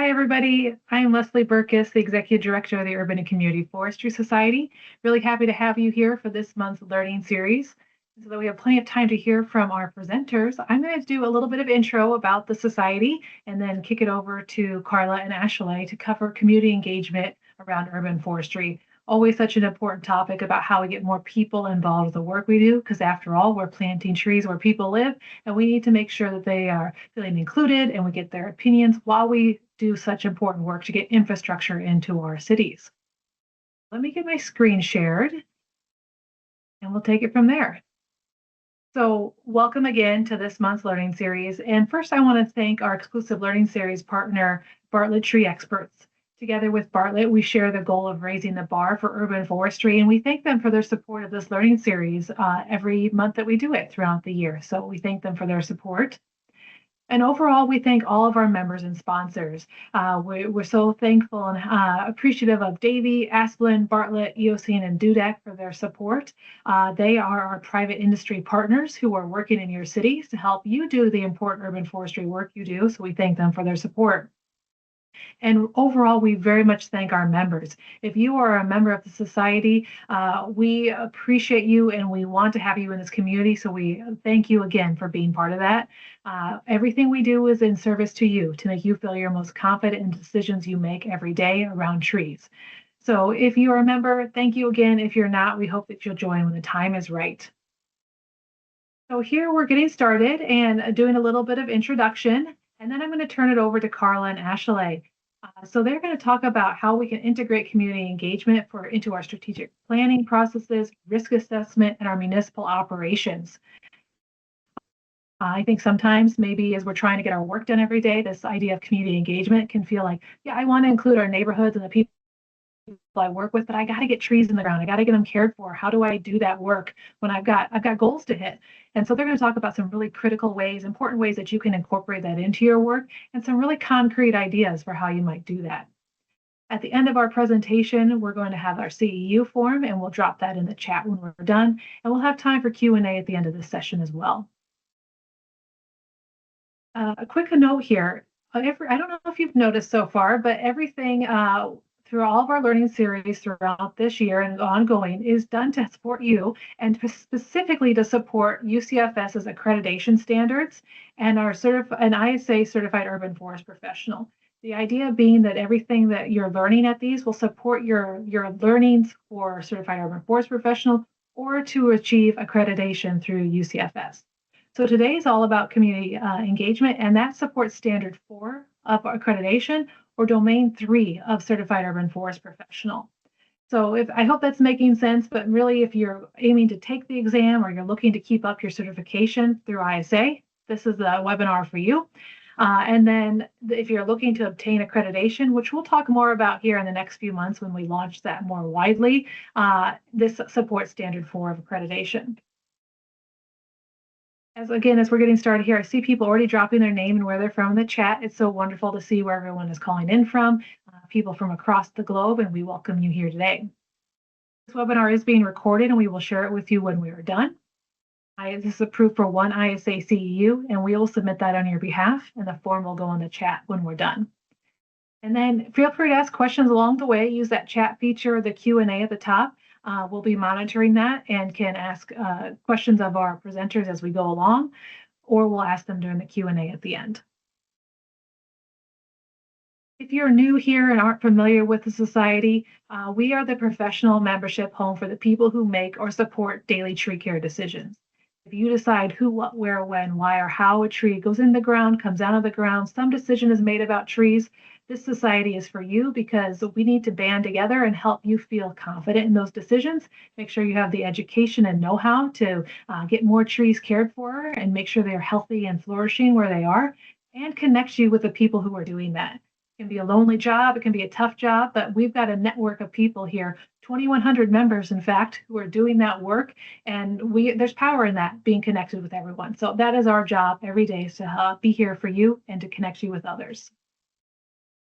Hi, everybody. I'm Leslie Burkus, the Executive Director of the Urban and Community Forestry Society. Really happy to have you here for this month's learning series. So that we have plenty of time to hear from our presenters, I'm going to do a little bit of intro about the society and then kick it over to Carla and Ashley to cover community engagement around urban forestry. Always such an important topic about how we get more people involved with the work we do, because after all, we're planting trees where people live, and we need to make sure that they are feeling included and we get their opinions while we do such important work to get infrastructure into our cities. Let me get my screen shared and we'll take it from there. So welcome again to this month's learning series. And first, I want to thank our exclusive learning series partner, Bartlett Tree Experts. Together with Bartlett, we share the goal of raising the bar for urban forestry, and we thank them for their support of this learning series every month that we do it throughout the year. So we thank them for their support. And overall, we thank all of our members and sponsors. We're so thankful and appreciative of Davey, Asplin, Bartlett, Eocene, and Dudek for their support. They are our private industry partners who are working in your cities to help you do the important urban forestry work you do. So we thank them for their support. And overall, we very much thank our members. If you are a member of the society, we appreciate you and we want to have you in this community. So we thank you again for being part of that. Everything we do is in service to you to make you feel your most confident in decisions you make every day around trees. So if you are a member, thank you again. If you're not, we hope that you'll join when the time is right. So here we're getting started and doing a little bit of introduction, and then I'm going to turn it over to Carla and Ashley. So they're going to talk about how we can integrate community engagement into our strategic planning processes, risk assessment, and our municipal operations. I think sometimes maybe as we're trying to get our work done every day, this idea of community engagement can feel like, yeah, I want to include our neighborhoods and the people I work with, but I got to get trees in the ground. I got to get them cared for. How do I do that work when I've got goals to hit? And so they're going to talk about some really critical ways, important ways that you can incorporate that into your work, and some really concrete ideas for how you might do that. At the end of our presentation, we're going to have our CEU form, and we'll drop that in the chat when we're done. And we'll have time for Q&A at the end of this session as well. A quick note here. I don't know if you've noticed so far, but everything through all of our learning series throughout this year and ongoing is done to support you and specifically to support UCFS's accreditation standards and our an ISA certified urban forest professional. The idea being that everything that you're learning at these will support your learnings for certified urban forest professional or to achieve accreditation through UCFS. So today is all about community engagement, and that supports standard 4 of accreditation or domain 3 of certified urban forest professional. So I hope that's making sense, but really if you're aiming to take the exam or you're looking to keep up your certification through ISA, this is the webinar for you. And then if you're looking to obtain accreditation, which we'll talk more about here in the next few months when we launch that more widely, this supports standard 4 of accreditation. As we're getting started here, I see people already dropping their name and where they're from in the chat. It's so wonderful to see where everyone is calling in from, people from across the globe, and we welcome you here today. This webinar is being recorded and we will share it with you when we are done. This is approved for one ISA CEU, and we will submit that on your behalf, and the form will go in the chat when we're done. And then feel free to ask questions along the way. Use that chat feature, the Q&A at the top. We'll be monitoring that and can ask questions of our presenters as we go along, or we'll ask them during the Q&A at the end. If you're new here and aren't familiar with the society, we are the professional membership home for the people who make or support daily tree care decisions. If you decide who, what, where, when, why, or how a tree goes in the ground, comes out of the ground, some decision is made about trees, this society is for you because we need to band together and help you feel confident in those decisions. Make sure you have the education and know-how to get more trees cared for and make sure they're healthy and flourishing where they are, and connect you with the people who are doing that. It can be a lonely job, it can be a tough job, but we've got a network of people here, 2,100 members, in fact, who are doing that work, and there's power in that, being connected with everyone. So that is our job every day, is to be here for you and to connect you with others.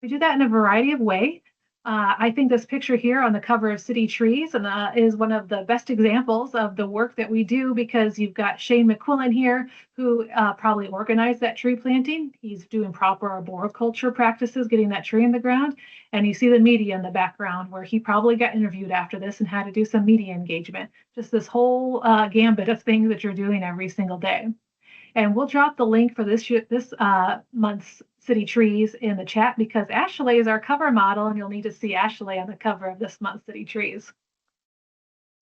We do that in a variety of ways. I think this picture here on the cover of City Trees is one of the best examples of the work that we do, because you've got Shane McQuillan here, who probably organized that tree planting. He's doing proper arboriculture practices, getting that tree in the ground. And you see the media in the background, where he probably got interviewed after this and had to do some media engagement. Just this whole gambit of things that you're doing every single day. And we'll drop the link for this month's City Trees in the chat, because Ashley is our cover model, and you'll need to see Ashley on the cover of this month's City Trees.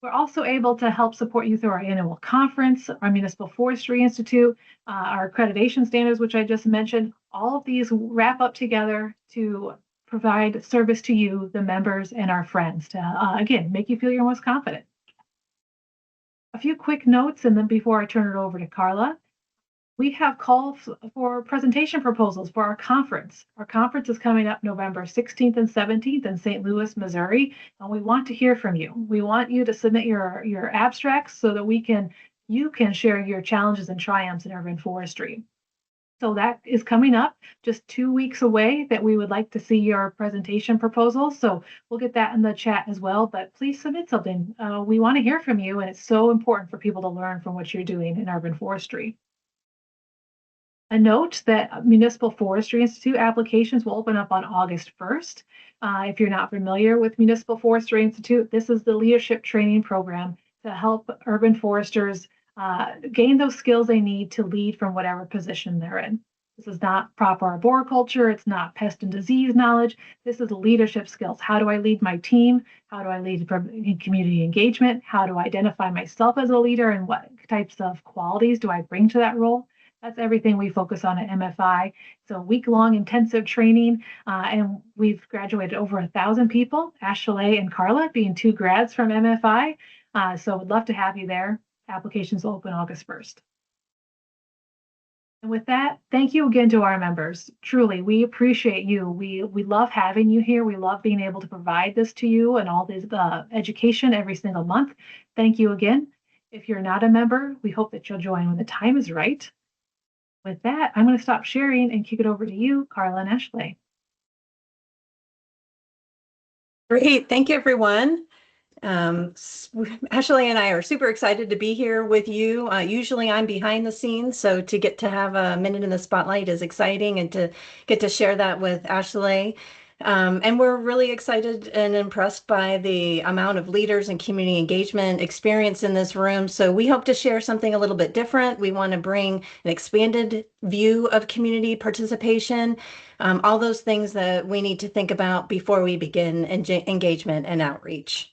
We're also able to help support you through our annual conference, our Municipal Forestry Institute, our accreditation standards, which I just mentioned. All of these wrap up together to provide service to you, the members, and our friends to, again, make you feel your most confident. A few quick notes, and then before I turn it over to Carla. We have calls for presentation proposals for our conference. Our conference is coming up November 16th and 17th in St. Louis, Missouri, and we want to hear from you. We want you to submit your abstracts so that you can share your challenges and triumphs in urban forestry. So that is coming up just 2 weeks away, that we would like to see your presentation proposals. So we'll get that in the chat as well, but please submit something. We want to hear from you, and it's so important for people to learn from what you're doing in urban forestry. A note that Municipal Forestry Institute applications will open up on August 1st. If you're not familiar with Municipal Forestry Institute, this is the leadership training program to help urban foresters gain those skills they need to lead from whatever position they're in. This is not proper arboriculture. It's not pest and disease knowledge. This is leadership skills. How do I lead my team? How do I lead community engagement? How do I identify myself as a leader, and what types of qualities do I bring to that role? That's everything we focus on at MFI. So week-long intensive training, and we've graduated over 1,000 people, Ashley and Carla being 2 grads from MFI. So we'd love to have you there. Applications will open August 1st. And with that, thank you again to our members. Truly, we appreciate you. We love having you here. We love being able to provide this to you and all this education every single month. Thank you again. If you're not a member, we hope that you'll join when the time is right. With that, I'm going to stop sharing and kick it over to you, Carla and Ashley. Great. Thank you, everyone. Ashley and I are super excited to be here with you. Usually I'm behind the scenes, so to get to have a minute in the spotlight is exciting, and to get to share that with Ashley. And we're really excited and impressed by the amount of leaders and community engagement experience in this room. So we hope to share something a little bit different. We want to bring an expanded view of community participation, all those things that we need to think about before we begin engagement and outreach.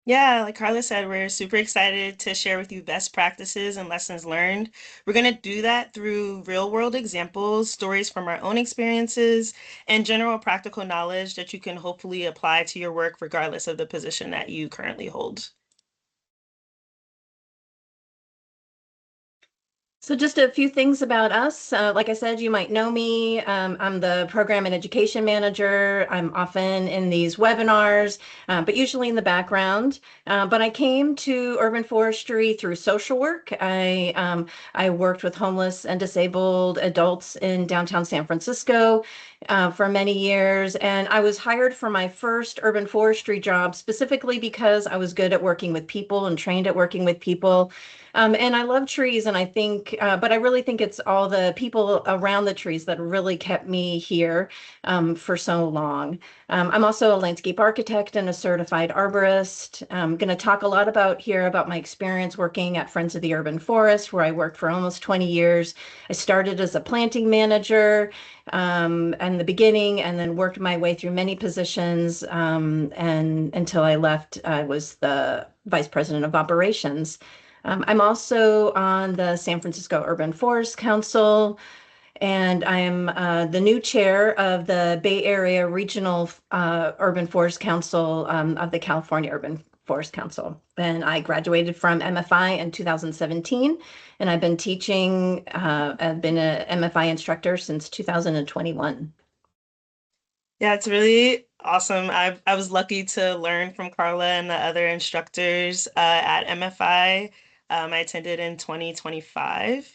Yeah, like Carla said, we're super excited to share with you best practices and lessons learned. We're going to do that through real world examples, stories from our own experiences, and general practical knowledge that you can hopefully apply to your work regardless of the position that you currently hold. So just a few things about us. Like I said, you might know me. I'm the program and education manager. I'm often in these webinars, but usually in the background. But I came to urban forestry through social work. I worked with homeless and disabled adults in downtown San Francisco for many years. And I was hired for my first urban forestry job specifically because I was good at working with people and trained at working with people. And I love trees, and I think, but I really think it's all the people around the trees that really kept me here for so long. I'm also a landscape architect and a certified arborist. I'm going to talk a lot about my experience working at Friends of the Urban Forest, where I worked for almost 20 years. I started as a planting manager in the beginning, and then worked my way through many positions, and until I left, I was the vice president of operations. I'm also on the San Francisco Urban Forest Council, and I'm the new chair of the Bay Area Regional Urban Forest Council of the California Urban Forest Council. And I graduated from MFI in 2017, and I've been teaching, I've been an MFI instructor since 2021. Yeah, it's really awesome. I was lucky to learn from Carla and the other instructors at MFI. I attended in 2025.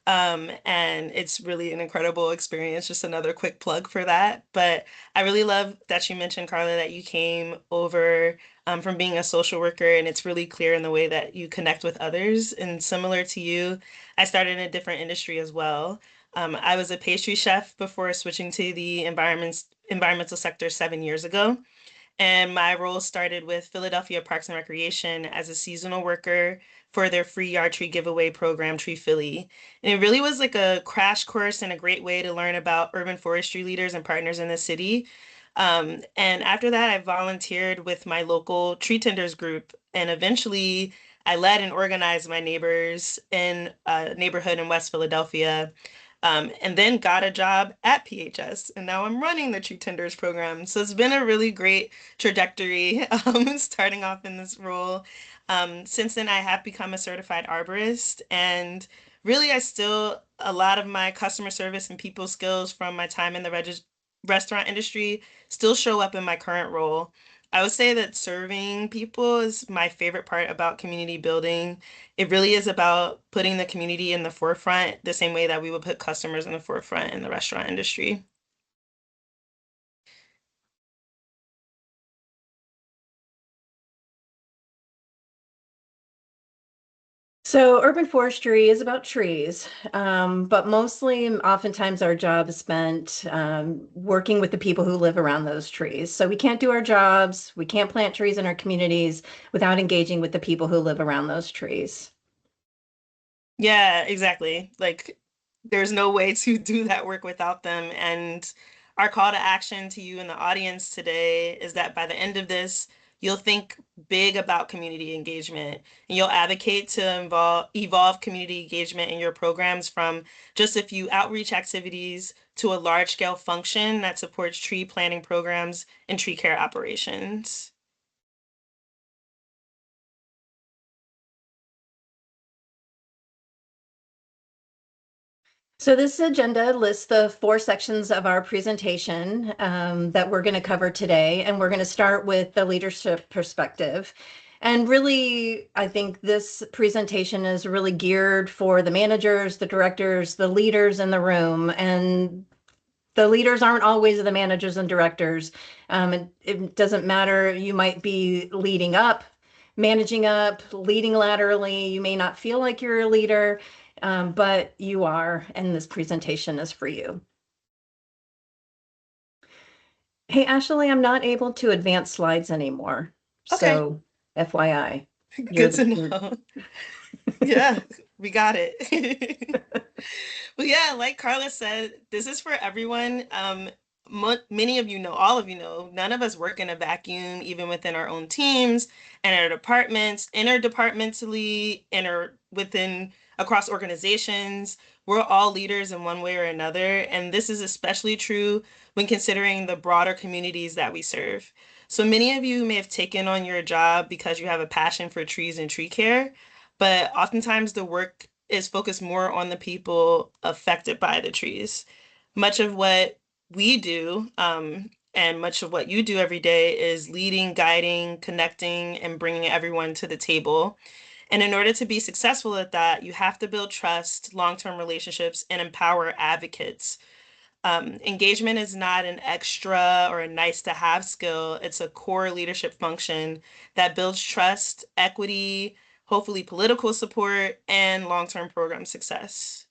And it's really an incredible experience. Just another quick plug for that. But I really love that you mentioned, Carla, that you came over from being a social worker, and it's really clear in the way that you connect with others. And similar to you, I started in a different industry as well. I was a pastry chef before switching to the environmental sector 7 years ago. And my role started with Philadelphia Parks and Recreation as a seasonal worker for their free yard tree giveaway program, Tree Philly. And it really was like a crash course and a great way to learn about urban forestry leaders and partners in the city. And after that, I volunteered with my local tree tenders group. And eventually, I led and organized my neighbors in a neighborhood in West Philadelphia, and then got a job at PHS. And now I'm running the Tree Tenders program. So it's been a really great trajectory, starting off in this role. Since then, I have become a certified arborist, and really, a lot of my customer service and people skills from my time in the restaurant industry still show up in my current role. I would say that serving people is my favorite part about community building. It really is about putting the community in the forefront, the same way that we would put customers in the forefront in the restaurant industry. So urban forestry is about trees, but mostly, oftentimes, our job is spent working with the people who live around those trees. So we can't do our jobs, we can't plant trees in our communities without engaging with the people who live around those trees. Yeah, exactly. Like, there's no way to do that work without them. And our call to action to you in the audience today is that by the end of this, you'll think big about community engagement, and you'll advocate to evolve community engagement in your programs from just a few outreach activities to a large scale function that supports tree planting programs and tree care operations. So this agenda lists the four sections of our presentation that we're going to cover today, and we're going to start with the leadership perspective. And really, I think this presentation is really geared for the managers, the directors, the leaders in the room. And the leaders aren't always the managers and directors. It doesn't matter. You might be leading up, managing up, leading laterally. You may not feel like you're a leader, but you are, and this presentation is for you. Hey, Ashley, I'm not able to advance slides anymore. Okay, So FYI, you're good the, to you're, know. Yeah, we got it. Well, yeah, like Carla said, this is for everyone. Many of you know, all of you know, none of us work in a vacuum, even within our own teams and our departments, interdepartmentally, within across organizations. We're all leaders in one way or another, and this is especially true when considering the broader communities that we serve. So many of you may have taken on your job because you have a passion for trees and tree care, but oftentimes the work is focused more on the people affected by the trees. Much of what we do, and much of what you do every day is leading, guiding, connecting, and bringing everyone to the table. And in order to be successful at that, you have to build trust, long-term relationships, and empower advocates. Engagement is not an extra or a nice to have skill. It's a core leadership function that builds trust, equity, hopefully political support, and long-term program success.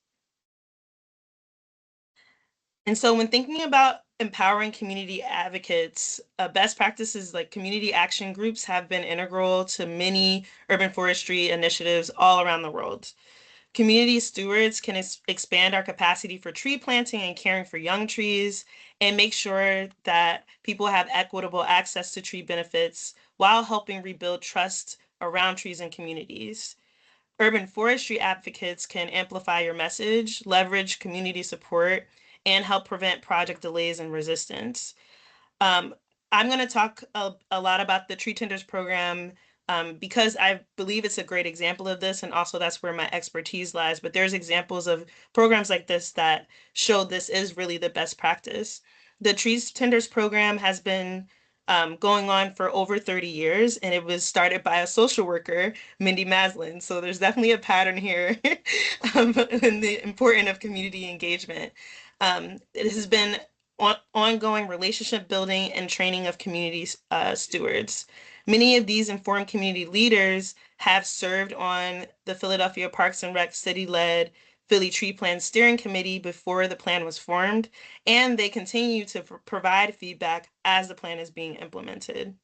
And so when thinking about empowering community advocates, best practices like community action groups have been integral to many urban forestry initiatives all around the world. Community stewards can expand our capacity for tree planting and caring for young trees, and make sure that people have equitable access to tree benefits while helping rebuild trust around trees and communities. Urban forestry advocates can amplify your message, leverage community support, and help prevent project delays and resistance. Um, I'm going to talk a lot about the Tree Tenders program, because I believe it's a great example of this, and also that's where my expertise lies. But there's examples of programs like this that show this is really the best practice. The Tree Tenders program has been going on for over 30 years, and it was started by a social worker, Mindy Maslin. So there's definitely a pattern here in the importance of community engagement. It has been ongoing relationship building and training of community stewards. Many of these informed community leaders have served on the Philadelphia Parks and Rec city-led Philly Tree Plan Steering Committee before the plan was formed, and they continue to provide feedback as the plan is being implemented.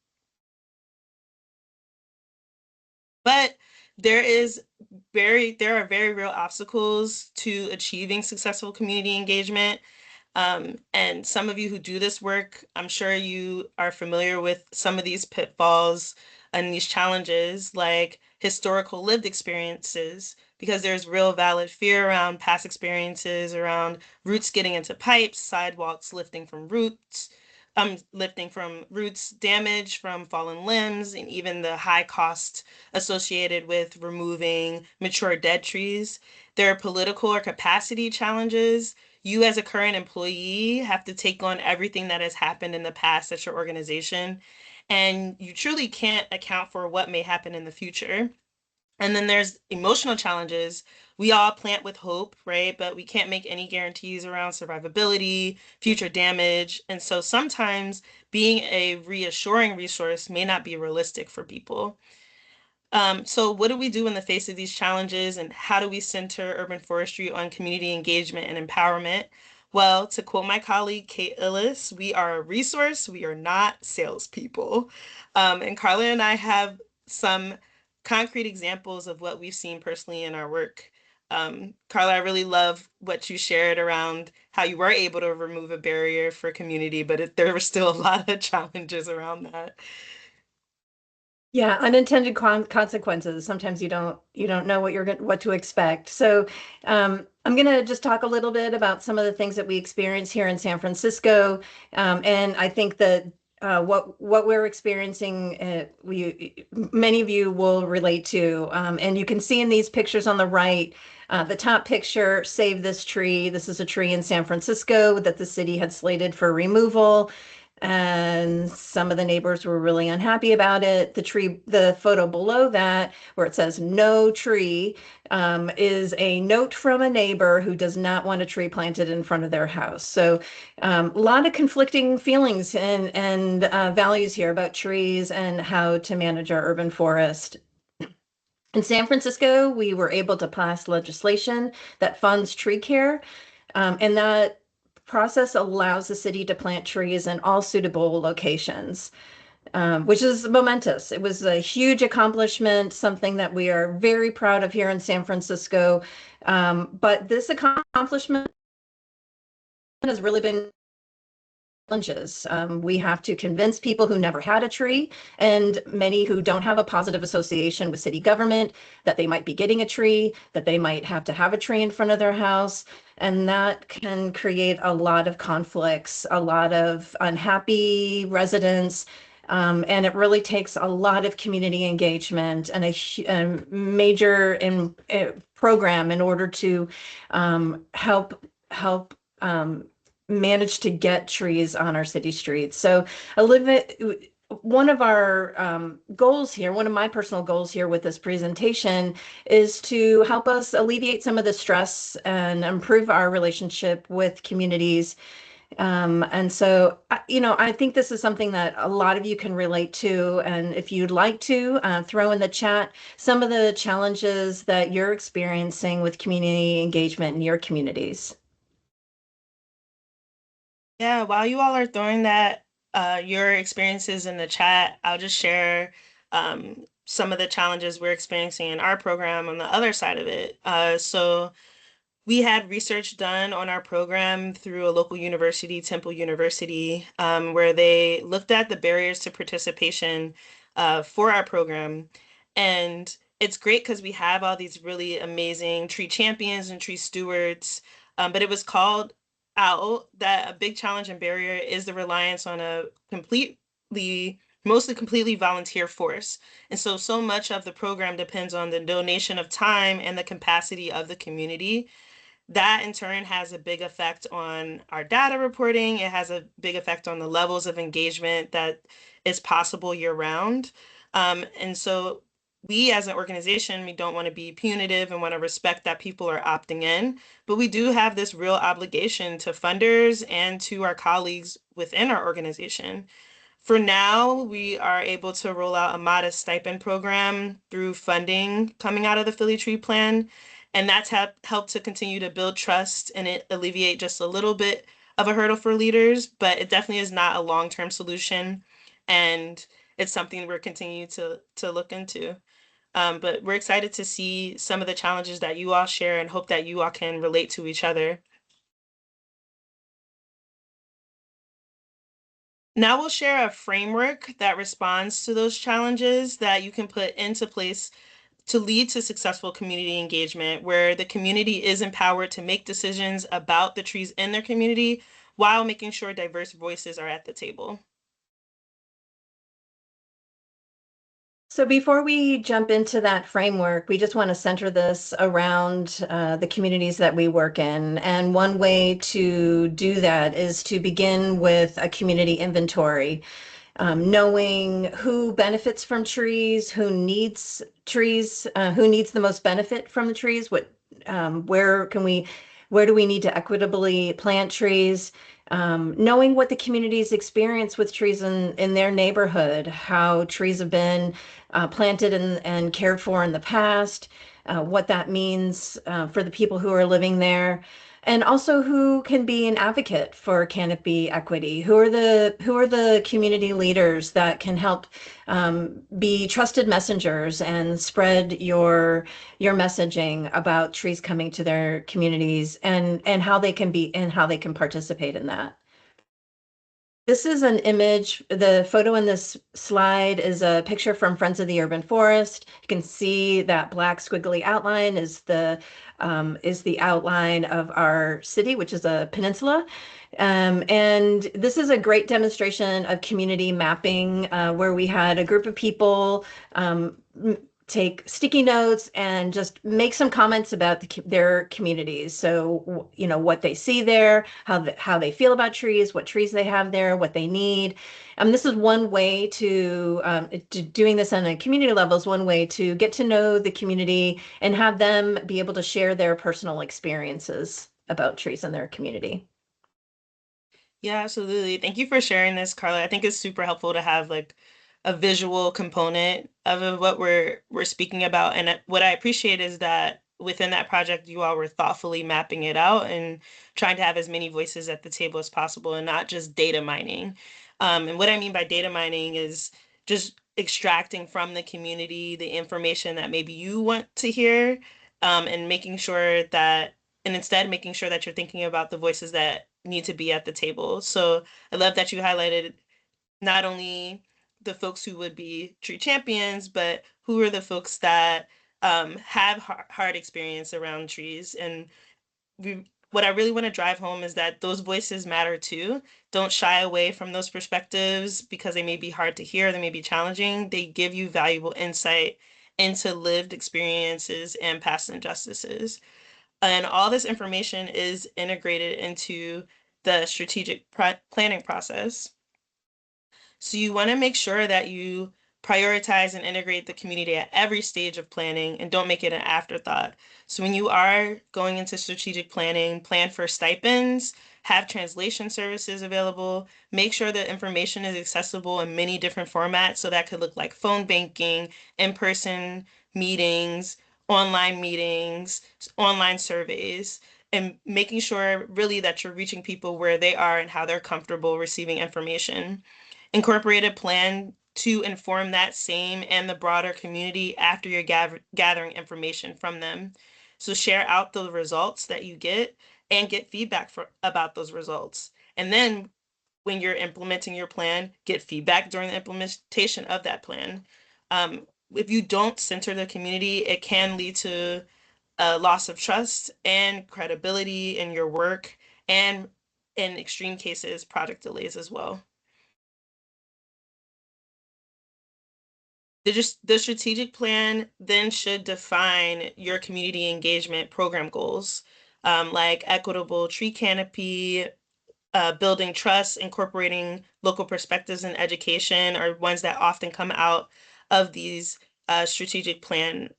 But there are very real obstacles to achieving successful community engagement. And some of you who do this work, I'm sure you are familiar with some of these pitfalls and these challenges, like historical lived experiences, because there's real valid fear around past experiences, around roots getting into pipes, sidewalks lifting from roots, damage from fallen limbs, and even the high cost associated with removing mature dead trees. There are political or capacity challenges. You as a current employee have to take on everything that has happened in the past at your organization, and you truly can't account for what may happen in the future. And then there's emotional challenges. We all plant with hope, right? But we can't make any guarantees around survivability, future damage. And so sometimes being a reassuring resource may not be realistic for people. So what do we do in the face of these challenges, and how do we center urban forestry on community engagement and empowerment? Well, to quote my colleague, Kate Illis, we are a resource, we are not salespeople. And Carla and I have some concrete examples of what we've seen personally in our work. Carla, I really love what you shared around how you were able to remove a barrier for community, but there were still a lot of challenges around that. Yeah, unintended consequences. Sometimes you don't know what to expect. So I'm going to just talk a little bit about some of the things that we experience here in San Francisco, and I think that what we're experiencing, many of you will relate to, and you can see in these pictures on the right. The top picture, Save This Tree. This is a tree in San Francisco that the city had slated for removal, and some of the neighbors were really unhappy about it. The photo below that, where it says no tree, is a note from a neighbor who does not want a tree planted in front of their house. So a lot of conflicting feelings and values here about trees and how to manage our urban forest. In San Francisco, we were able to pass legislation that funds tree care, and that process allows the city to plant trees in all suitable locations, which is momentous. It was a huge accomplishment, something that we are very proud of here in San Francisco. But this accomplishment has really been challenges. We have to convince people who never had a tree, and many who don't have a positive association with city government, that they might be getting a tree, that they might have to have a tree in front of their house. And that can create a lot of conflicts, a lot of unhappy residents. And it really takes a lot of community engagement and a major program in order to help manage to get trees on our city streets. So one of our goals here, one of my personal goals here with this presentation, is to help us alleviate some of the stress and improve our relationship with communities. And so, I think this is something that a lot of you can relate to. And if you'd like to throw in the chat some of the challenges that you're experiencing with community engagement in your communities. Yeah, while you all are throwing your experiences in the chat, I'll just share some of the challenges we're experiencing in our program on the other side of it. So we had research done on our program through a local university, Temple University, where they looked at the barriers to participation for our program. And it's great because we have all these really amazing tree champions and tree stewards, but it was called out that a big challenge and barrier is the reliance on a mostly completely volunteer force. And so much of the program depends on the donation of time and the capacity of the community. That in turn has a big effect on our data reporting. It has a big effect on the levels of engagement that is possible year round. And so we as an organization, we don't want to be punitive and want to respect that people are opting in, but we do have this real obligation to funders and to our colleagues within our organization. For now, we are able to roll out a modest stipend program through funding coming out of the Philly Tree Plan, and that's helped to continue to build trust and it alleviate just a little bit of a hurdle for leaders, but it definitely is not a long-term solution, and it's something we're continuing to look into. But we're excited to see some of the challenges that you all share and hope that you all can relate to each other. Now we'll share a framework that responds to those challenges that you can put into place to lead to successful community engagement, where the community is empowered to make decisions about the trees in their community while making sure diverse voices are at the table. So before we jump into that framework, we just want to center this around the communities that we work in. And one way to do that is to begin with a community inventory. Knowing who benefits from trees, who needs trees, who needs the most benefit from the trees, where where do we need to equitably plant trees? Knowing what the community's experience with trees in their neighborhood, how trees have been planted and cared for in the past, what that means for the people who are living there, and also who can be an advocate for canopy equity. Who are the community leaders that can help be trusted messengers and spread your messaging about trees coming to their communities, and how they can be and how they can participate in that. This is an image. The photo in this slide is a picture from Friends of the Urban Forest. You can see that black squiggly outline is the outline of our city, which is a peninsula. And this is a great demonstration of community mapping, where we had a group of people take sticky notes and just make some comments about their communities. So, you know, what they see there, how they feel about trees, what trees they have there, what they need. This is one way to doing this on a community level is one way to get to know the community and have them be able to share their personal experiences about trees in their community. Yeah, absolutely. Thank you for sharing this, Carla. I think it's super helpful to have like a visual component of what we're speaking about. And what I appreciate is that within that project, you all were thoughtfully mapping it out and trying to have as many voices at the table as possible and not just data mining. And what I mean by data mining is just extracting from the community the information that maybe you want to hear, and making sure that and instead making sure that you're thinking about the voices that need to be at the table. So I love that you highlighted not only the folks who would be tree champions, but who are the folks that have hard experience around trees. And what I really want to drive home is that those voices matter too. Don't shy away from those perspectives because they may be hard to hear, they may be challenging. They give you valuable insight into lived experiences and past injustices. And all this information is integrated into the strategic planning process. So you want to make sure that you prioritize and integrate the community at every stage of planning and don't make it an afterthought. So when you are going into strategic planning, plan for stipends, have translation services available, make sure that information is accessible in many different formats. So that could look like phone banking, in-person meetings, online surveys, and making sure really that you're reaching people where they are and how they're comfortable receiving information. Incorporate a plan to inform that same and the broader community after you're gathering information from them. So share out the results that you get and get feedback about those results. And then when you're implementing your plan, get feedback during the implementation of that plan. If you don't center the community, it can lead to a loss of trust and credibility in your work, and in extreme cases, project delays as well. The strategic plan then should define your community engagement program goals. like equitable tree canopy, building trust, incorporating local perspectives in education are ones that often come out of these strategic plan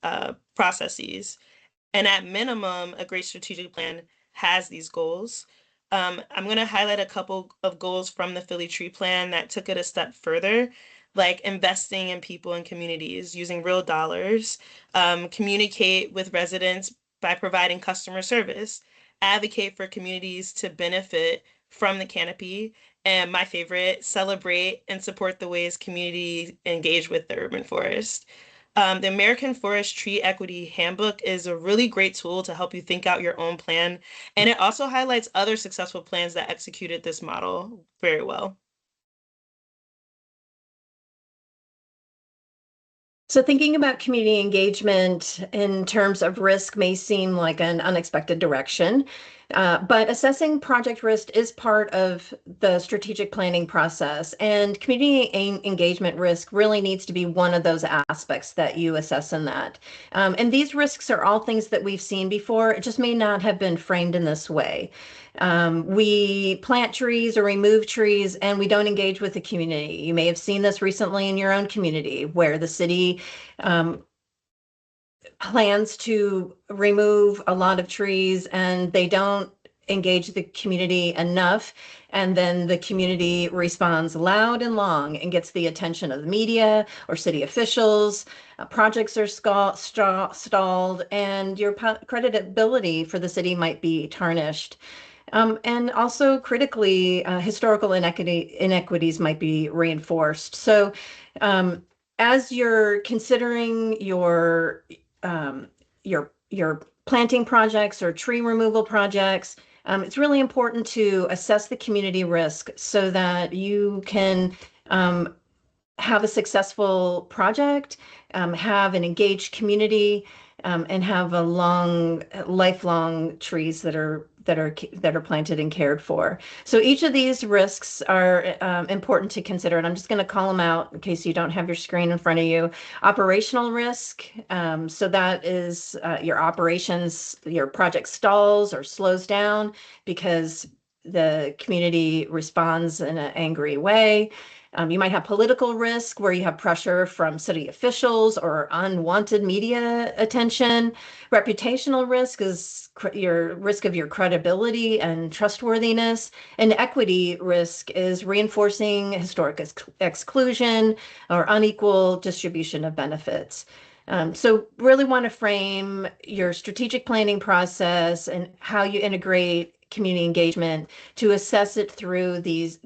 processes. And at minimum, a great strategic plan has these goals. I'm going to highlight a couple of goals from the Philly Tree Plan that took it a step further, like investing in people and communities using real dollars, communicate with residents by providing customer service, advocate for communities to benefit from the canopy, and my favorite, celebrate and support the ways community engage with the urban forest. The American Forest Tree Equity Handbook is a really great tool to help you think out your own plan, and it also highlights other successful plans that executed this model very well. So thinking about community engagement in terms of risk may seem like an unexpected direction, but assessing project risk is part of the strategic planning process, and community engagement risk really needs to be one of those aspects that you assess in that. And these risks are all things that we've seen before. It just may not have been framed in this way. We plant trees or remove trees and we don't engage with the community. You may have seen this recently in your own community where the city plans to remove a lot of trees and they don't engage the community enough. And then the community responds loud and long and gets the attention of the media or city officials. Projects are stalled and your credibility for the city might be tarnished. And also critically, historical inequities might be reinforced. So as you're considering your planting projects or tree removal projects, it's really important to assess the community risk so that you can have a successful project, have an engaged community, and have lifelong trees that are planted and cared for. So each of these risks are important to consider, and I'm just going to call them out in case you don't have your screen in front of you. Operational risk, so that is your operations, your project stalls or slows down because the community responds in an angry way. You might have political risk where you have pressure from city officials or unwanted media attention. Reputational risk is your risk of your credibility and trustworthiness. And equity risk is reinforcing historic exclusion or unequal distribution of benefits. So really want to frame your strategic planning process and how you integrate community engagement to assess it through these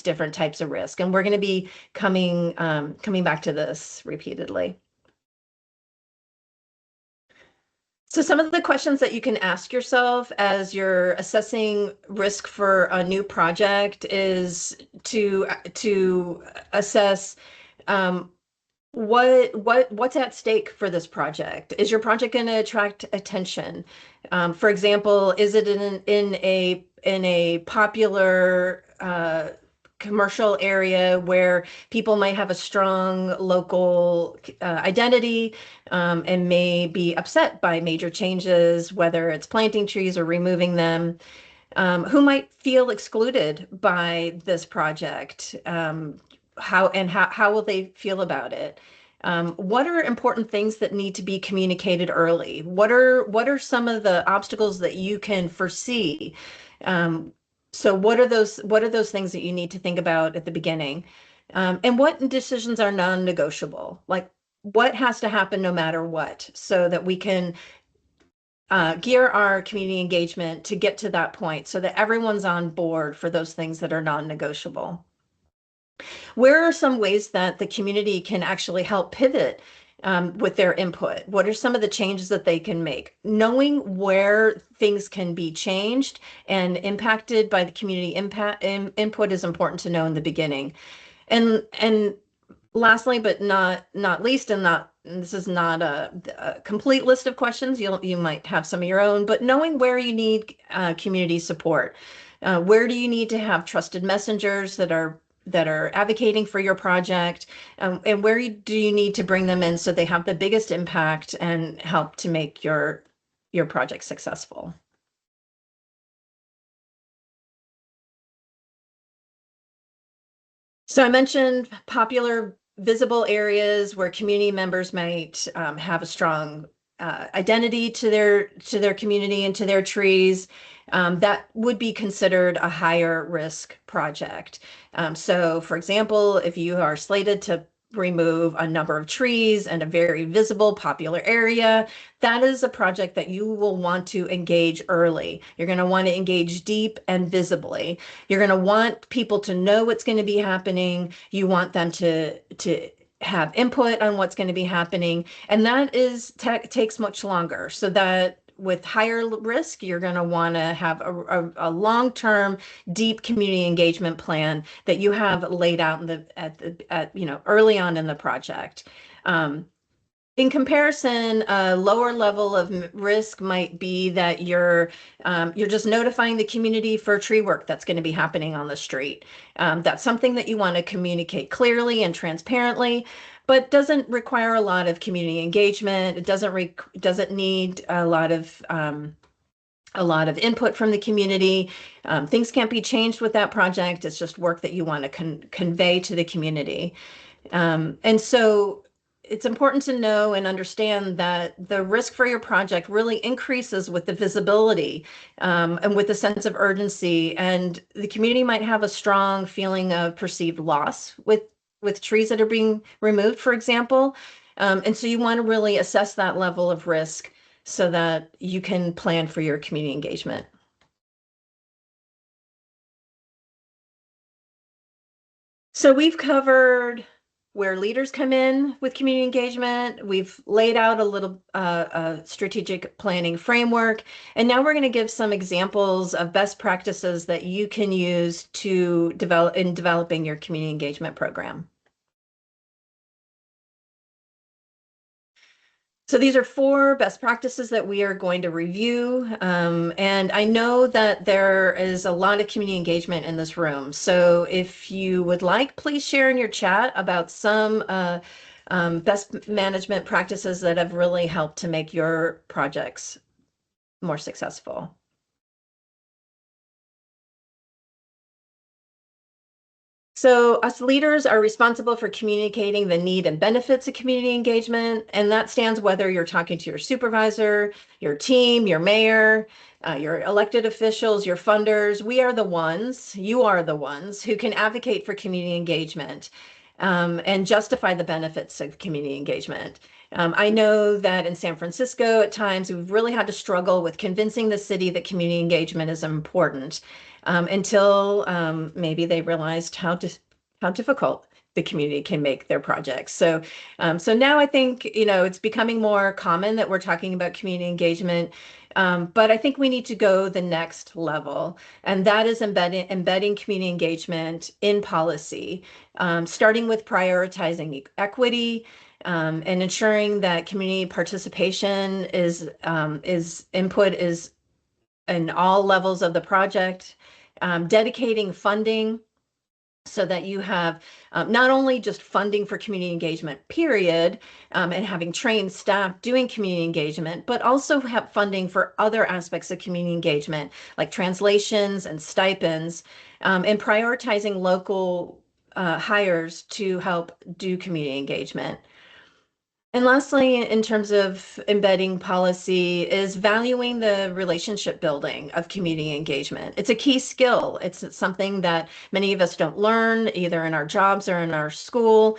different types of risk. And we're going to be coming back to this repeatedly. So some of the questions that you can ask yourself as you're assessing risk for a new project is to assess what's at stake for this project? Is your project going to attract attention? For example, is it in a popular commercial area where people might have a strong local identity and may be upset by major changes, whether it's planting trees or removing them? Who might feel excluded by this project? How will they feel about it? What are important things that need to be communicated early? What are some of the obstacles that you can foresee? So what are those things that you need to think about at the beginning? And what decisions are non-negotiable? Like what has to happen no matter what, so that we can gear our community engagement to get to that point so that everyone's on board for those things that are non-negotiable. Where are some ways that the community can actually help pivot with their input? What are some of the changes that they can make? Knowing where things can be changed and impacted by the community input is important to know in the beginning. And lastly, but not least, and this is not a complete list of questions. You might have some of your own, but knowing where you need community support. Where do you need to have trusted messengers that are advocating for your project, and where do you need to bring them in so they have the biggest impact and help to make your project successful? So I mentioned popular visible areas where community members might have a strong identity to their community and to their trees. That would be considered a higher risk project. So for example, if you are slated to remove a number of trees in a very visible popular area, that is a project that you will want to engage early. You're going to want to engage deep and visibly. You're going to want people to know what's going to be happening. You want them to have input on what's going to be happening, and that takes much longer. So that with higher risk, you're going to want to have a long-term, deep community engagement plan that you have laid out in early on in the project. In comparison, a lower level of risk might be that you're just notifying the community for tree work that's going to be happening on the street. That's something that you want to communicate clearly and transparently, but doesn't require a lot of community engagement. It doesn't need a lot of input from the community. Things can't be changed with that project. It's just work that you want to convey to the community. And so it's important to know and understand that the risk for your project really increases with the visibility and with the sense of urgency. And the community might have a strong feeling of perceived loss with trees that are being removed, for example. And so you want to really assess that level of risk so that you can plan for your community engagement. So we've covered where leaders come in with community engagement. We've laid out a little strategic planning framework, and now we're going to give some examples of best practices that you can use to developing your community engagement program. So these are 4 best practices that we are going to review. And I know that there is a lot of community engagement in this room. So if you would like, please share in your chat about some best management practices that have really helped to make your projects more successful. So us leaders are responsible for communicating the need and benefits of community engagement, and that stands whether you're talking to your supervisor, your team, your mayor, your elected officials, your funders. You are the ones who can advocate for community engagement and justify the benefits of community engagement. I know that in San Francisco, at times, we've really had to struggle with convincing the city that community engagement is important until maybe they realized how difficult the community can make their projects. So now I think, it's becoming more common that we're talking about community engagement, but I think we need to go the next level, and that is embedding community engagement in policy, starting with prioritizing equity, and ensuring that community participation is input is in all levels of the project, dedicating funding so that you have not only just funding for community engagement, period, and having trained staff doing community engagement, but also have funding for other aspects of community engagement, like translations and stipends, and prioritizing local hires to help do community engagement. And lastly, in terms of embedding policy, is valuing the relationship building of community engagement. It's a key skill. It's something that many of us don't learn either in our jobs or in our schooling.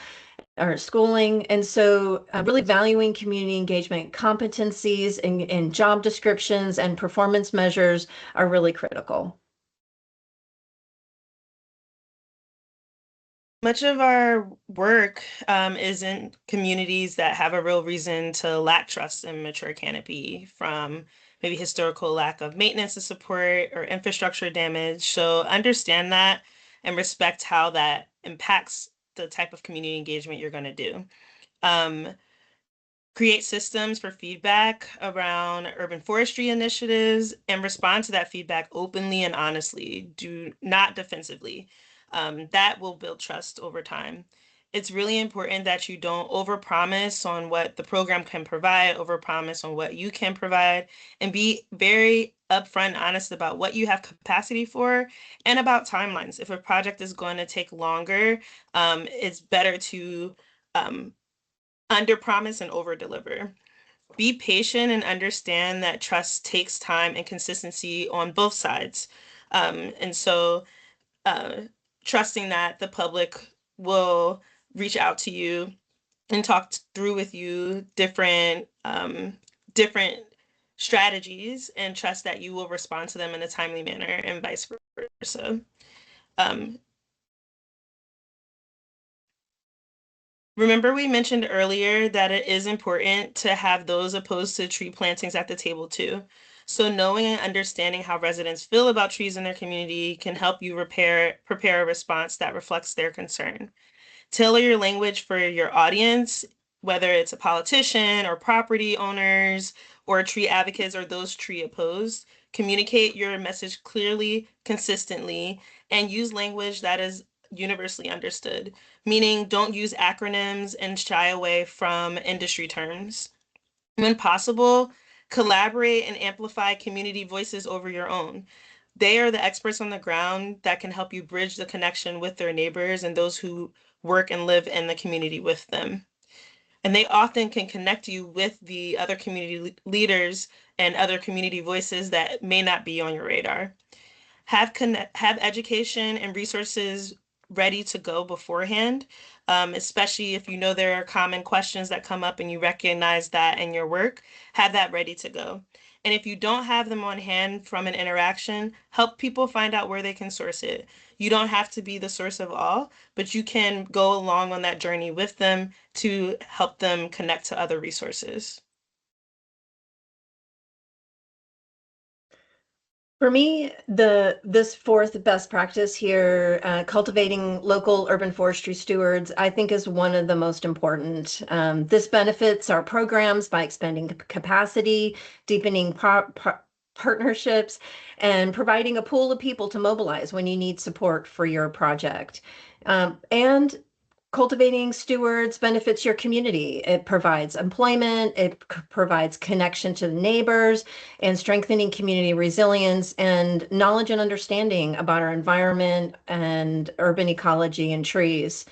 And so really valuing community engagement competencies in job descriptions and performance measures are really critical. Much of our work is in communities that have a real reason to lack trust in mature canopy, from maybe historical lack of maintenance and support or infrastructure damage. So understand that and respect how that impacts the type of community engagement you're going to do. Create systems for feedback around urban forestry initiatives and respond to that feedback openly and honestly. Do not defensively. That will build trust over time. It's really important that you don't overpromise on what the program can provide, overpromise on what you can provide, and be very upfront and honest about what you have capacity for and about timelines. If a project is going to take longer, it's better to under promise and over deliver. Be patient and understand that trust takes time and consistency on both sides. And so uh, trusting that the public will reach out to you and talk through with you different strategies, and trust that you will respond to them in a timely manner and vice versa. Um, Remember, we mentioned earlier that it is important to have those opposed to tree plantings at the table too. So knowing and understanding how residents feel about trees in their community can help you prepare a response that reflects their concern. Tailor your language for your audience, whether it's a politician or property owners or tree advocates or those tree opposed. Communicate your message clearly, consistently, and use language that is universally understood, meaning don't use acronyms and shy away from industry terms. When possible, collaborate and amplify community voices over your own. They are the experts on the ground that can help you bridge the connection with their neighbors and those who work and live in the community with them. And they often can connect you with the other community leaders and other community voices that may not be on your radar. Have education and resources ready to go beforehand, especially if you know there are common questions that come up and you recognize that in your work. Have that ready to go. And if you don't have them on hand from an interaction, help people find out where they can source it. You don't have to be the source of all, but you can go along on that journey with them to help them connect to other resources. For me, this fourth best practice here, cultivating local urban forestry stewards, I think is one of the most important. This benefits our programs by expanding capacity, deepening partnerships, and providing a pool of people to mobilize when you need support for your project. And cultivating stewards benefits your community. It provides employment, it provides connection to the neighbors, and strengthening community resilience and knowledge and understanding about our environment and urban ecology and trees.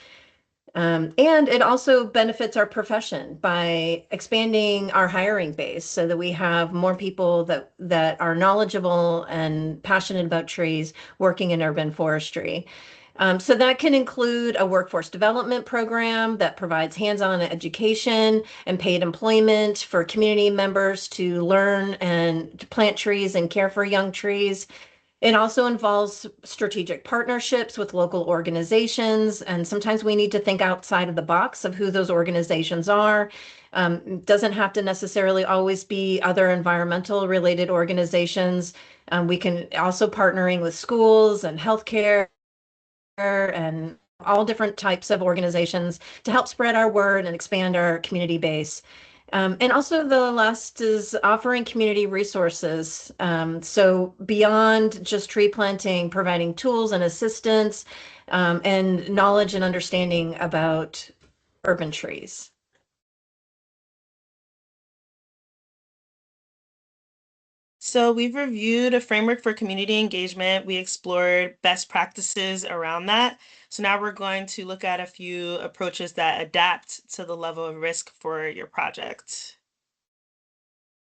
And it also benefits our profession by expanding our hiring base so that we have more people that are knowledgeable and passionate about trees working in urban forestry. So that can include a workforce development program that provides hands-on education and paid employment for community members to learn and to plant trees and care for young trees. It also involves strategic partnerships with local organizations, and sometimes we need to think outside of the box of who those organizations are. It doesn't have to necessarily always be other environmental related organizations. We can also partnering with schools and healthcare and all different types of organizations to help spread our word and expand our community base. And also the last is offering community resources. So beyond just tree planting, providing tools and assistance, and knowledge and understanding about urban trees. So we've reviewed a framework for community engagement. We explored best practices around that. So now we're going to look at a few approaches that adapt to the level of risk for your project.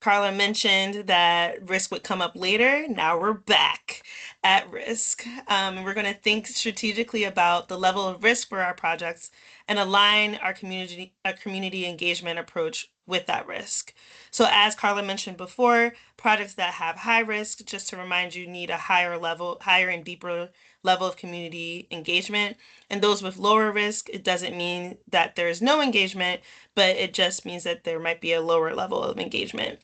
Carla mentioned that risk would come up later. Now we're back at risk. We're going to think strategically about the level of risk for our projects and align our community engagement approach with that risk. So as Carla mentioned before, projects that have high risk, just to remind you, need a higher and deeper level of community engagement. And those with lower risk, it doesn't mean that there's no engagement, but it just means that there might be a lower level of engagement.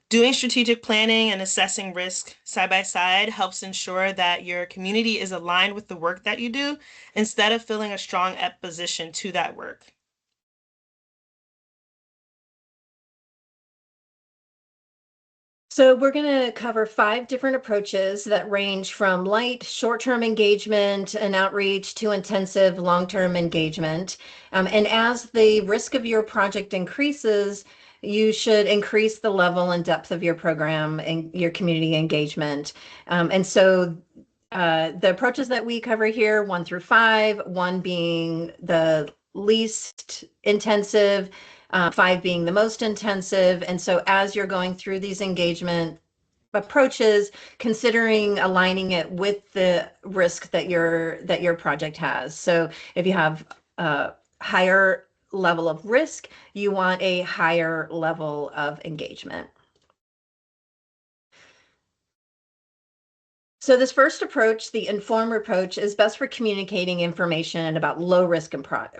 Doing strategic planning and assessing risk side by side helps ensure that your community is aligned with the work that you do instead of feeling a strong opposition to that work. So we're going to cover 5 different approaches that range from light, short-term engagement and outreach to intensive long-term engagement. And as the risk of your project increases, you should increase the level and depth of your program and your community engagement. And so the approaches that we cover here, 1 through 5, 1 being the least intensive, 5 being the most intensive. And so as you're going through these engagement approaches, considering aligning it with the risk that your project has. So if you have a higher level of risk, you want a higher level of engagement. So this first approach, the informed approach, is best for communicating information about low-risk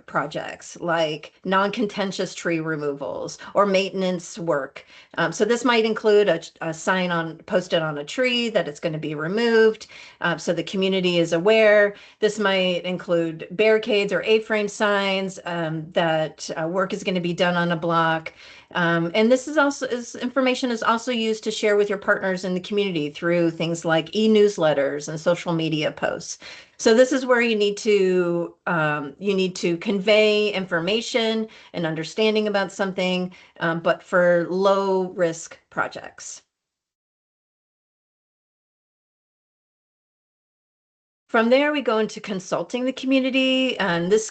projects like non-contentious tree removals or maintenance work. So this might include a sign posted on a tree that it's going to be removed, so the community is aware. This might include barricades or A-frame signs that work is going to be done on a block. And this information is also used to share with your partners in the community through things like e-newsletters and social media posts. So this is where you need to convey information and understanding about something, but for low risk projects. From there, we go into consulting the community, and this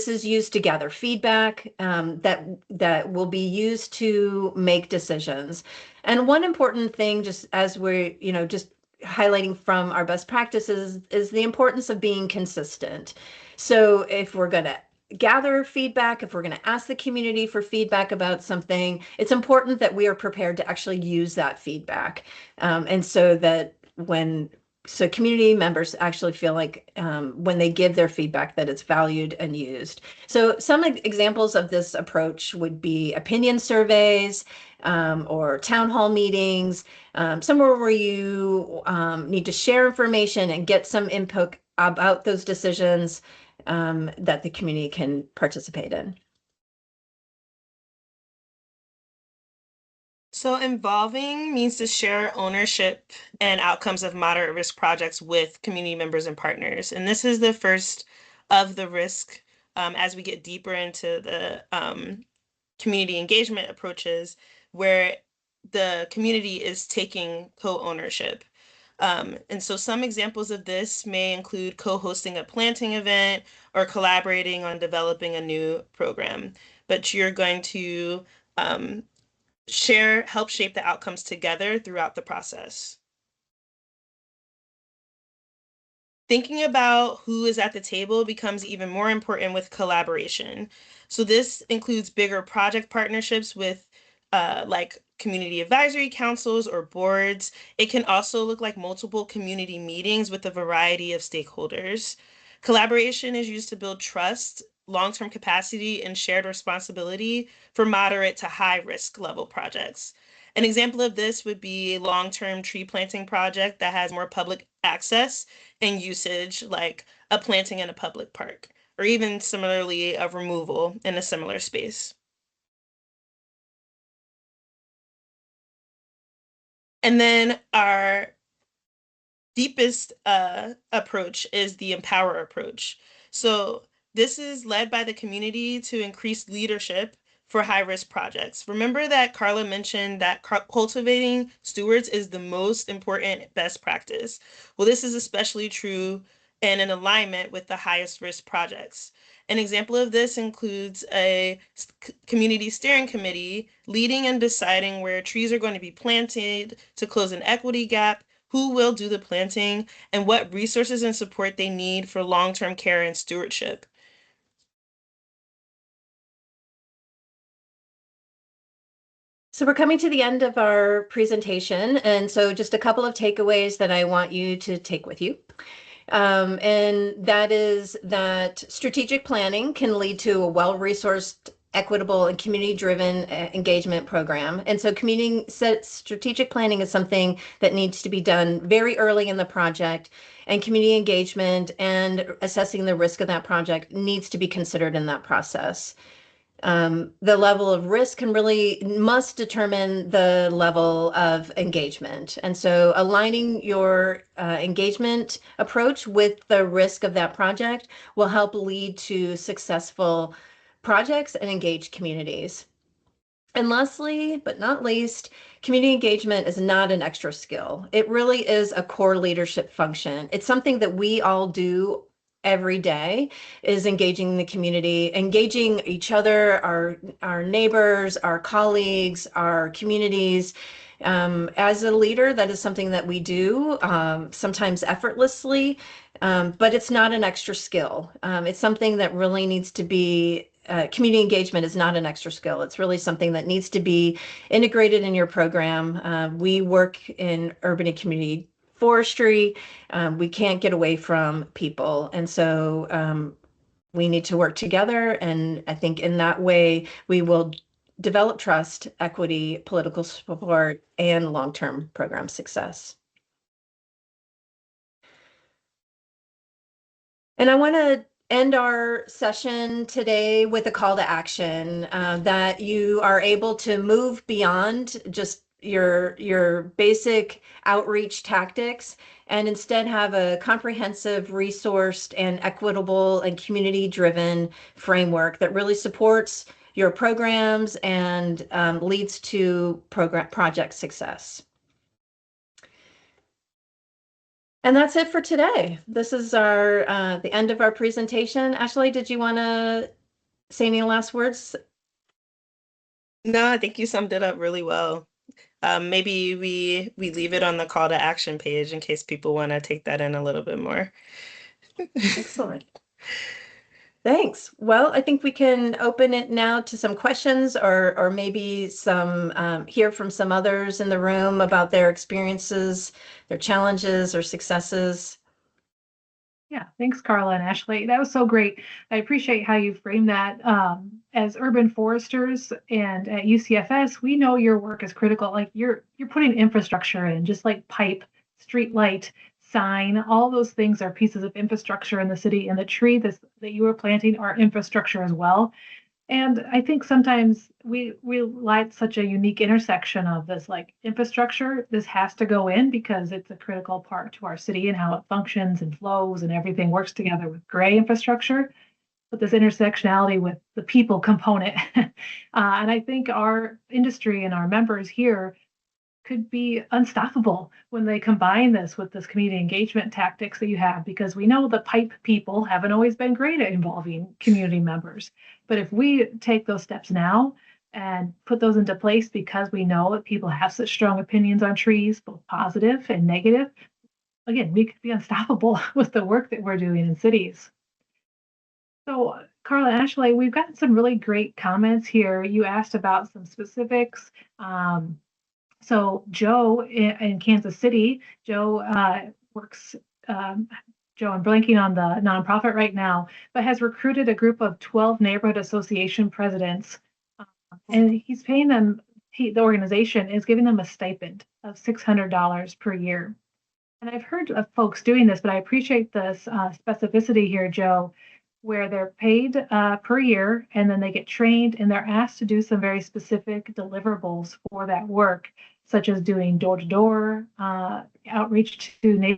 is used to gather feedback that will be used to make decisions. And one important thing, just as we're just highlighting from our best practices, is the importance of being consistent. So if we're going to gather feedback, if we're going to ask the community for feedback about something, it's important that we are prepared to actually use that feedback, and so that so community members actually feel like when they give their feedback that it's valued and used. So some examples of this approach would be opinion surveys or town hall meetings, somewhere where you need to share information and get some input about those decisions that the community can participate in. So involving means to share ownership and outcomes of moderate risk projects with community members and partners. And this is the first of the risk as we get deeper into the community engagement approaches, where the community is taking co-ownership. And so some examples of this may include co-hosting a planting event or collaborating on developing a new program. But you're going to help shape the outcomes together throughout the process. Thinking about who is at the table becomes even more important with collaboration. So this includes bigger project partnerships with like community advisory councils or boards. It can also look like multiple community meetings with a variety of stakeholders. Collaboration is used to build trust, long-term capacity, and shared responsibility for moderate to high risk level projects. An example of this would be a long-term tree planting project that has more public access and usage, like a planting in a public park, or even similarly a removal in a similar space. And then our deepest approach is the empower approach. So this is led by the community to increase leadership for high-risk projects. Remember that Carla mentioned that cultivating stewards is the most important best practice. Well, this is especially true and in alignment with the highest risk projects. An example of this includes a community steering committee leading and deciding where trees are going to be planted to close an equity gap, who will do the planting, and what resources and support they need for long-term care and stewardship. So we're coming to the end of our presentation, and so just a couple of takeaways that I want you to take with you. And that is that strategic planning can lead to a well-resourced, equitable, and community-driven engagement program. And so strategic planning is something that needs to be done very early in the project, and community engagement and assessing the risk of that project needs to be considered in that process. The level of risk must determine the level of engagement. And so aligning your engagement approach with the risk of that project will help lead to successful projects and engaged communities. And lastly, but not least, community engagement is not an extra skill. It really is a core leadership function. It's something that we all do every day, is engaging the community, engaging each other, our neighbors, our colleagues, our communities. As a leader, that is something that we do, sometimes effortlessly, but it's not an extra skill. It's something that really needs to be community engagement is not an extra skill. It's really something that needs to be integrated in your program. We work in urban and community forestry. We can't get away from people. And so we need to work together. And I think in that way, we will develop trust, equity, political support, and long-term program success. And I want to end our session today with a call to action that you are able to move beyond just your basic outreach tactics and instead have a comprehensive, resourced, and equitable and community-driven framework that really supports your programs and leads to project success. And that's it for today. This is the end of our presentation. Ashley, did you want to say any last words? No, I think you summed it up really well. Maybe we leave it on the call to action page in case people want to take that in a little bit more. Excellent. Thanks. Well, I think we can open it now to some questions or maybe some hear from some others in the room about their experiences, their challenges or successes. Yeah, thanks, Carla and Ashley. That was so great. I appreciate how you framed that. As urban foresters and at UCFS, we know your work is critical. Like you're putting infrastructure in, just like pipe, street light, sign. All those things are pieces of infrastructure in the city, and the tree that you are planting are infrastructure as well. And I think sometimes we light such a unique intersection of this like infrastructure. This has to go in because it's a critical part to our city and how it functions and flows and everything works together with gray infrastructure. But this intersectionality with the people component. And I think our industry and our members here could be unstoppable when they combine this with this community engagement tactics that you have, because we know the pipe people haven't always been great at involving community members. But if we take those steps now and put those into place because we know that people have such strong opinions on trees, both positive and negative, again, we could be unstoppable with the work that we're doing in cities. So, Carla and Ashley, we've gotten some really great comments here. You asked about some specifics. So Joe in Kansas City, Joe works, Joe, I'm blanking on the nonprofit right now, but has recruited a group of 12 neighborhood association presidents. And he's paying them, the organization is giving them a stipend of $600 per year. And I've heard of folks doing this, but I appreciate this specificity here, Joe, where they're paid per year and then they get trained and they're asked to do some very specific deliverables for that work, such as doing door-to-door outreach to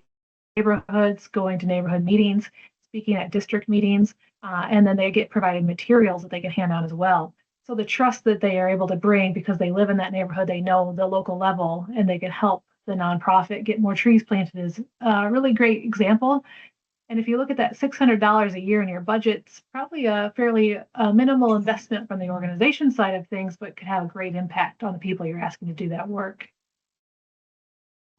neighborhoods, going to neighborhood meetings, speaking at district meetings, and then they get provided materials that they can hand out as well. So the trust that they are able to bring because they live in that neighborhood, they know the local level, and they can help the nonprofit get more trees planted is a really great example. And if you look at that $600 a year in your budget, it's probably a fairly minimal investment from the organization side of things, but could have a great impact on the people you're asking to do that work.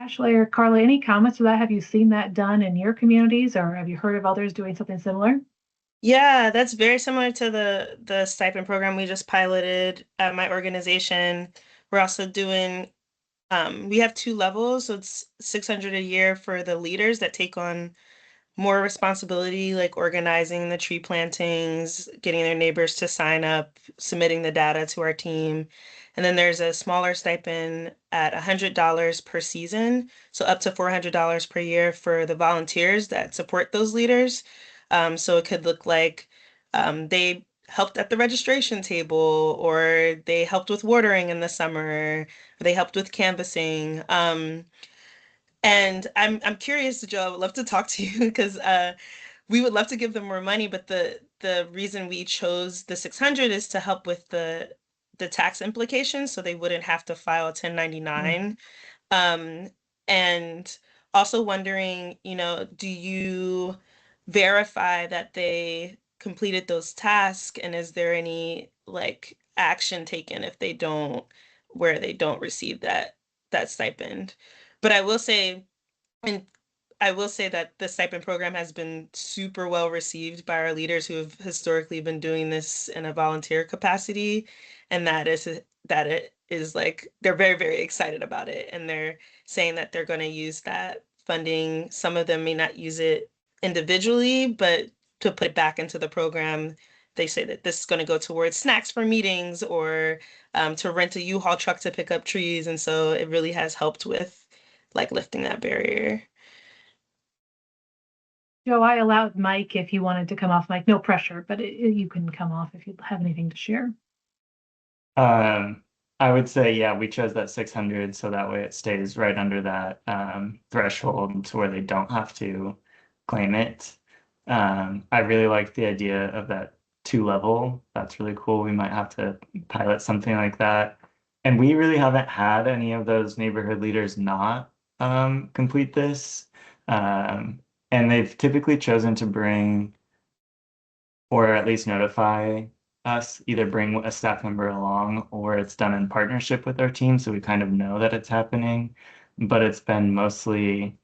Ashley or Carla, any comments to that? Have you seen that done in your communities, or have you heard of others doing something similar? Yeah, that's very similar to the stipend program we just piloted at my organization. We're also doing we have two levels, so it's 600 a year for the leaders that take on more responsibility, like organizing the tree plantings, getting their neighbors to sign up, submitting the data to our team. And then there's a smaller stipend at $100 per season, so up to $400 per year for the volunteers that support those leaders. So it could look like they helped at the registration table, or they helped with watering in the summer, or they helped with canvassing. And I'm curious, Joe, I would love to talk to you because we would love to give them more money, but the reason we chose the 600 is to help with the tax implications, so they wouldn't have to file a 1099. And also wondering, do you verify that they completed those tasks, and is there any like action taken if they don't, where they don't receive that stipend? But and I will say that the stipend program has been super well received by our leaders who have historically been doing this in a volunteer capacity, and that it is like they're very, very excited about it, and they're saying that they're going to use that funding. Some of them may not use it individually, but to put it back into the program, they say that this is going to go towards snacks for meetings or to rent a U-Haul truck to pick up trees, and so it really has helped with like lifting that barrier. Joe, I allowed Mike if you wanted to come off mic. No pressure, but you can come off if you have anything to share. I would say, yeah, we chose that 600 so that way it stays right under that threshold to where they don't have to claim it. I really like the idea of that 2 level. That's really cool. We might have to pilot something like that. And we really haven't had any of those neighborhood leaders not complete this. And they've typically chosen to bring or at least notify us, either bring a staff member along or it's done in partnership with our team. So we kind of know that it's happening, but it's been mostly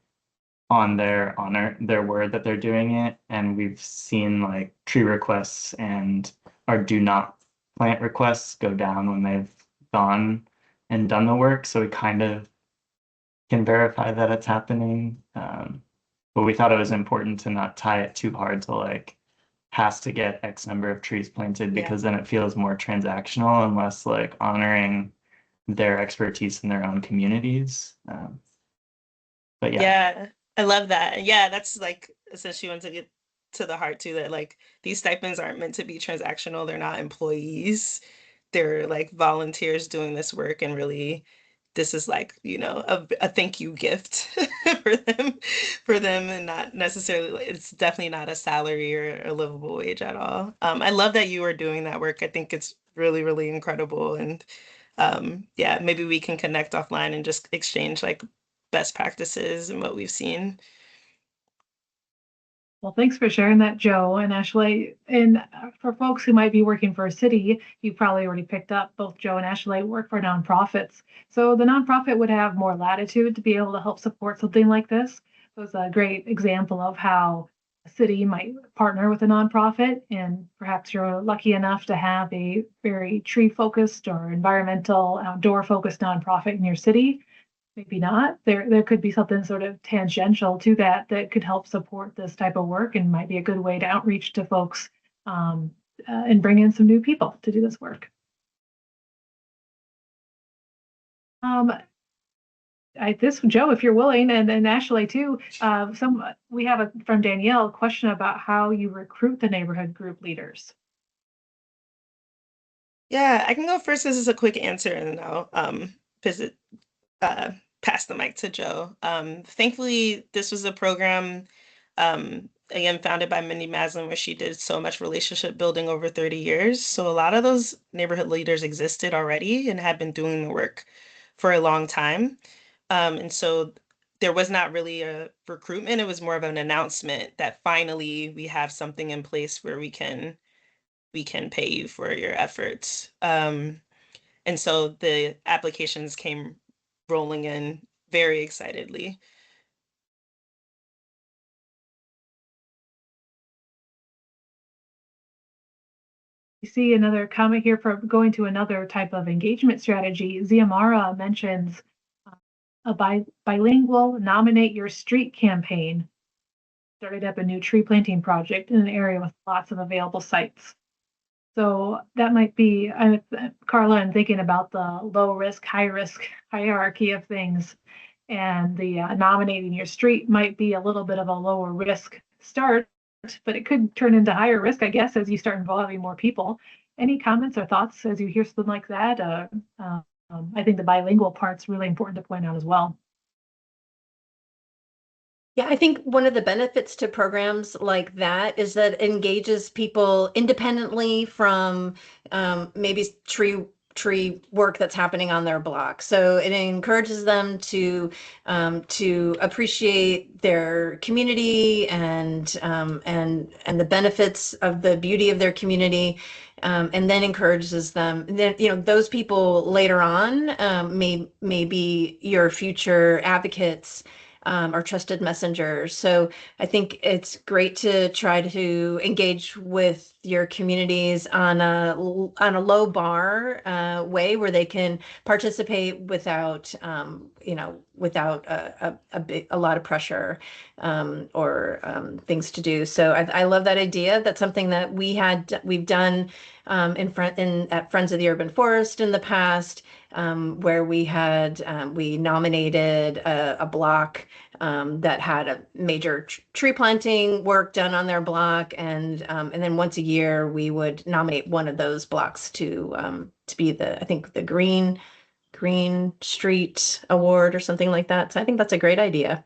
on their honor, their word that they're doing it. And we've seen like tree requests and our do not plant requests go down when they've gone and done the work. So we kind of can verify that it's happening. But we thought it was important to not tie it too hard to like has to get X number of trees planted because then it feels more transactional and less like honoring their expertise in their own communities. But Yeah, I love that. Yeah, that's like essentially want to get to the heart too, that like these stipends aren't meant to be transactional. They're not employees. They're like volunteers doing this work, and really this is like, a thank you gift for them and not necessarily it's definitely not a salary or a livable wage at all. I love that you are doing that work. I think it's really, really incredible. And yeah, maybe we can connect offline and just exchange like best practices and what we've seen. Well, thanks for sharing that, Joe and Ashley. And for folks who might be working for a city, you probably already picked up both Joe and Ashley work for nonprofits. So the nonprofit would have more latitude to be able to help support something like this. So it's a great example of how a city might partner with a nonprofit, and perhaps you're lucky enough to have a very tree focused or environmental outdoor focused nonprofit in your city. Maybe not. There could be something sort of tangential to that that could help support this type of work and might be a good way to outreach to folks and bring in some new people to do this work. Joe, if you're willing, and Ashley too, we have from Danielle a question about how you recruit the neighborhood group leaders. Yeah, I can go first. This is a quick answer, and then I'll visit uh, pass the mic to Joe. Thankfully, this was a program, again, founded by Mindy Maslin, where she did so much relationship building over 30 years. So a lot of those neighborhood leaders existed already and had been doing the work for a long time. And so there was not really a recruitment. It was more of an announcement that finally we have something in place where we can pay you for your efforts. And so the applications came rolling in very excitedly. You see another comment here for going to another type of engagement strategy. Ziamara mentions a bilingual nominate your street campaign. Started up a new tree planting project in an area with lots of available sites. So that might be, Carla, I'm thinking about the low risk, high risk hierarchy of things. And the nominating your street might be a little bit of a lower risk start, but it could turn into higher risk, I guess, as you start involving more people. Any comments or thoughts as you hear something like that? I think the bilingual part's really important to point out as well. Yeah, I think one of the benefits to programs like that is that it engages people independently from maybe tree tree work that's happening on their block. So it encourages them to appreciate their community and the benefits of the beauty of their community. And then encourages them. Then those people later on may be your future advocates or trusted messengers. So I think it's great to try to engage with your communities on a low bar way where they can participate without without a lot of pressure or things to do. So I love that idea. That's something that we've done at Friends of the Urban Forest in the past, where we nominated a block that had a major tree planting work done on their block, and then once a year we would nominate one of those blocks to be the Green Street Award or something like that. So I think that's a great idea.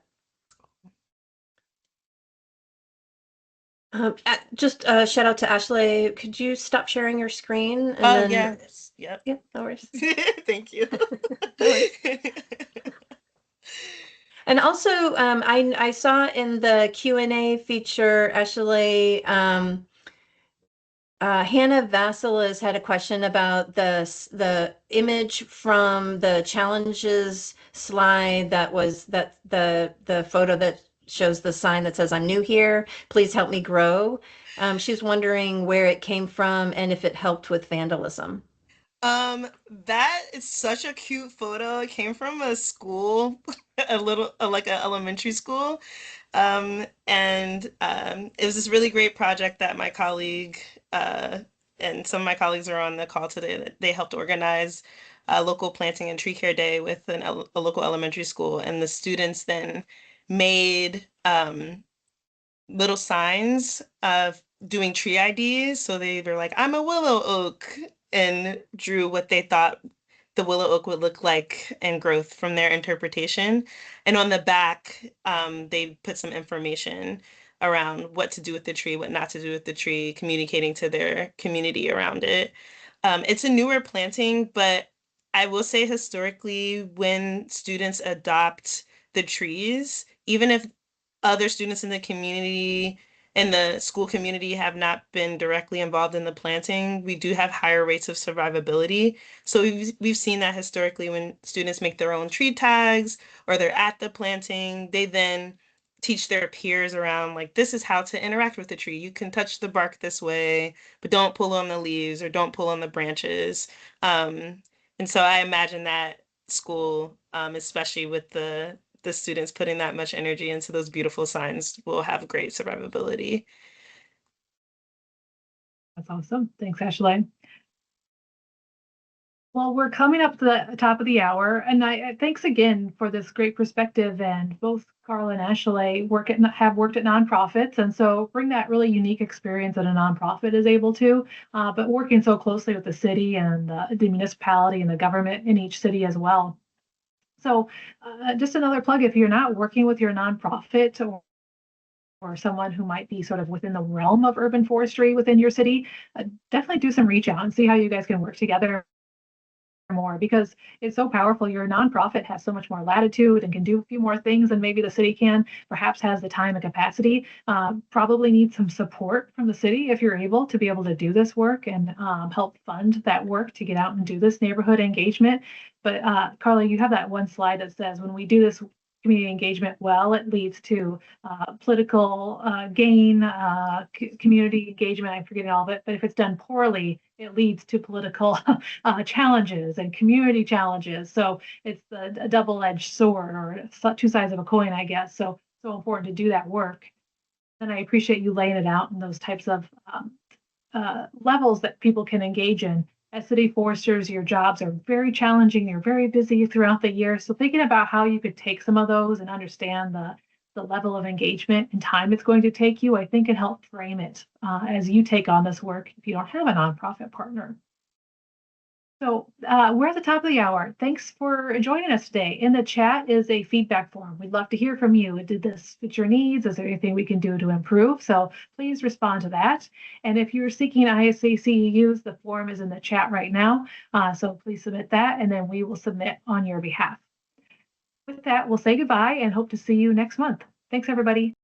Just shout out to Ashley. Could you stop sharing your screen? And yes. Yep. Yeah, no worries. Thank you. And also, I saw in the Q&A feature, Ashley, Hannah Vasilis had a question about the image from the challenges slide that was the photo that shows the sign that says, "I'm new here, please help me grow." She's wondering where it came from and if it helped with vandalism. That is such a cute photo. It came from a school, like an elementary school. It was this really great project that my colleague, and some of my colleagues are on the call today, that they helped organize a local planting and tree care day with a local elementary school. And the students then made little signs of doing tree IDs. So they were like, "I'm a willow oak," and drew what they thought the willow oak would look like and growth from their interpretation. And on the back, they put some information around what to do with the tree, what not to do with the tree, communicating to their community around it. It's a newer planting, but I will say historically, when students adopt the trees, even if other students in the community, in the school community, have not been directly involved in the planting, we do have higher rates of survivability. So we've seen that historically when students make their own tree tags or they're at the planting, they then teach their peers around, like, this is how to interact with the tree. You can touch the bark this way, but don't pull on the leaves or don't pull on the branches. And so I imagine that school, especially with the students putting that much energy into those beautiful signs, will have great survivability. That's awesome. Thanks, Ashley. Well, we're coming up to the top of the hour, and thanks again for this great perspective. And both Carl and Ashley have worked at nonprofits, and so bring that really unique experience that a nonprofit is able to. But working so closely with the city and the municipality and the government in each city as well. So, just another plug: if you're not working with your nonprofit or someone who might be sort of within the realm of urban forestry within your city, definitely do some reach out and see how you guys can work together more, because it's so powerful. Your nonprofit has so much more latitude and can do a few more things than maybe the city can, perhaps has the time and capacity. Probably need some support from the city if you're able to be able to do this work and help fund that work to get out and do this neighborhood engagement. But Carla, you have that one slide that says when we do this community engagement well, it leads to political gain, community engagement. I'm forgetting all of it, but if it's done poorly, it leads to political challenges and community challenges. So it's a double-edged sword, or two sides of a coin, I guess. So important to do that work. And I appreciate you laying it out in those types of levels that people can engage in. As city foresters, your jobs are very challenging. You're very busy throughout the year. So thinking about how you could take some of those and understand the level of engagement and time it's going to take you, I think can help frame it as you take on this work if you don't have a nonprofit partner. So we're at the top of the hour. Thanks for joining us today. In the chat is a feedback form. We'd love to hear from you. Did this fit your needs? Is there anything we can do to improve? So please respond to that. And if you're seeking ISA CEUs, the form is in the chat right now. So please submit that, and then we will submit on your behalf. With that, we'll say goodbye and hope to see you next month. Thanks, everybody.